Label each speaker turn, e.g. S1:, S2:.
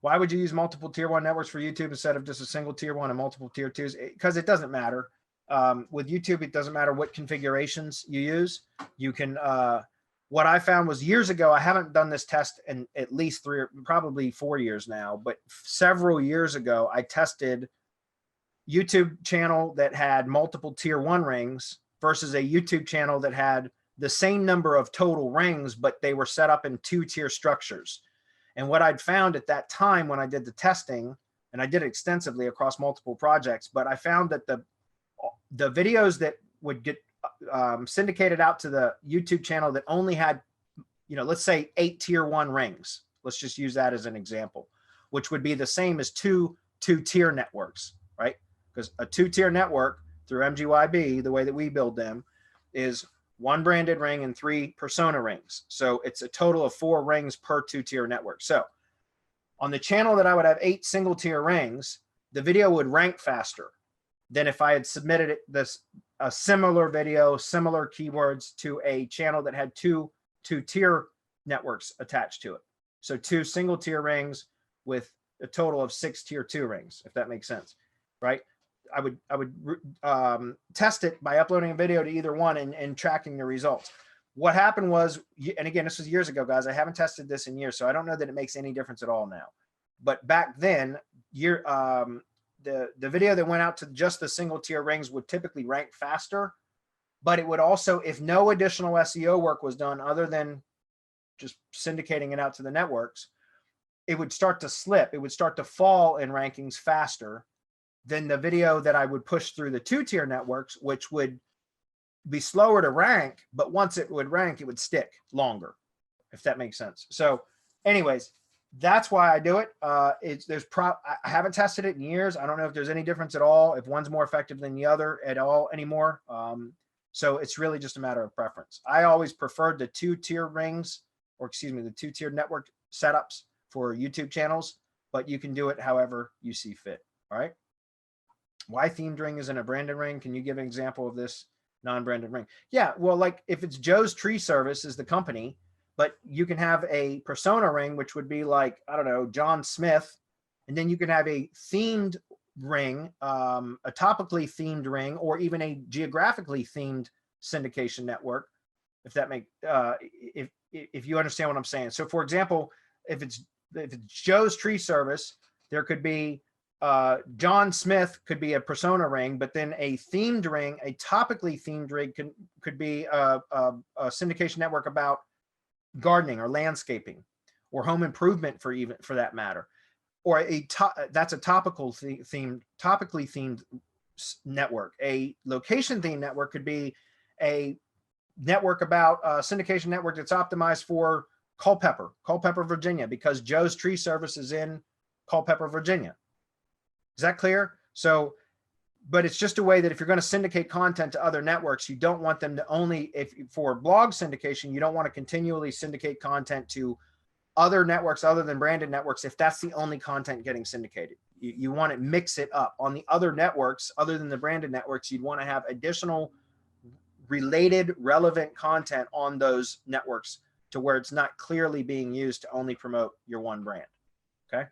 S1: Why would you use multiple tier 1 networks for YouTube instead of just a single tier 1 and multiple tier 2s? Because it doesn't matter. With YouTube, it doesn't matter what configurations you use. You can, what I found was years ago, I haven't done this test in at least 3 or probably 4 years now, but several years ago, I tested YouTube channel that had multiple tier 1 rings versus a YouTube channel that had the same number of total rings, but they were set up in 2-tier structures. And what I'd found at that time when I did the testing, and I did it extensively across multiple projects, but I found that the videos that would get syndicated out to the YouTube channel that only had, you know, let's say 8 tier 1 rings. Let's just use that as an example, which would be the same as two tier networks, right? Because a 2-tier network through MGYB, the way that we build them, is 1 branded ring and 3 persona rings. So it's a total of 4 rings per 2-tier network. So on the channel that I would have 8 single tier rings, the video would rank faster than if I had submitted a similar video, similar keywords to a channel that had two tier networks attached to it. So 2 single tier rings with a total of 6 tier 2 rings, if that makes sense, right? I would test it by uploading a video to either one and tracking the results. What happened was, and again, this was years ago, guys, I haven't tested this in years, so I don't know that it makes any difference at all now. But back then, the video that went out to just the single tier rings would typically rank faster, but it would also, if no additional SEO work was done other than just syndicating it out to the networks, it would start to slip. It would start to fall in rankings faster than the video that I would push through the 2-tier networks, which would be slower to rank, but once it would rank, it would stick longer, if that makes sense. So anyways, that's why I do it. I haven't tested it in years. I don't know if there's any difference at all, if one's more effective than the other at all anymore. So it's really just a matter of preference. I always preferred the 2-tier rings, or excuse me, the 2-tier network setups for YouTube channels, but you can do it however you see fit. All right. Why themed ring isn't a branded ring? Can you give an example of this non-branded ring? Yeah, well, like if it's Joe's Tree Service is the company, but you can have a persona ring, which would be like, I don't know, John Smith. And then you can have a themed ring, a topically themed ring, or even a geographically themed syndication network. If that make, if you understand what I'm saying. So for example, if it's Joe's Tree Service, there could be, John Smith could be a persona ring, but then a themed ring, a topically themed ring could be a syndication network about gardening or landscaping or home improvement for that matter, or that's a topically themed network. A location themed network could be a network about a syndication network that's optimized for Culpeper, Virginia, because Joe's Tree Service is in Culpeper, Virginia. Is that clear? So, but it's just a way that if you're going to syndicate content to other networks, you don't want them to only, for blog syndication, you don't want to continually syndicate content to other networks other than branded networks if that's the only content getting syndicated. You want to mix it up. On the other networks, other than the branded networks, you'd want to have additional related, relevant content on those networks to where it's not clearly being used to only promote your one brand. Okay.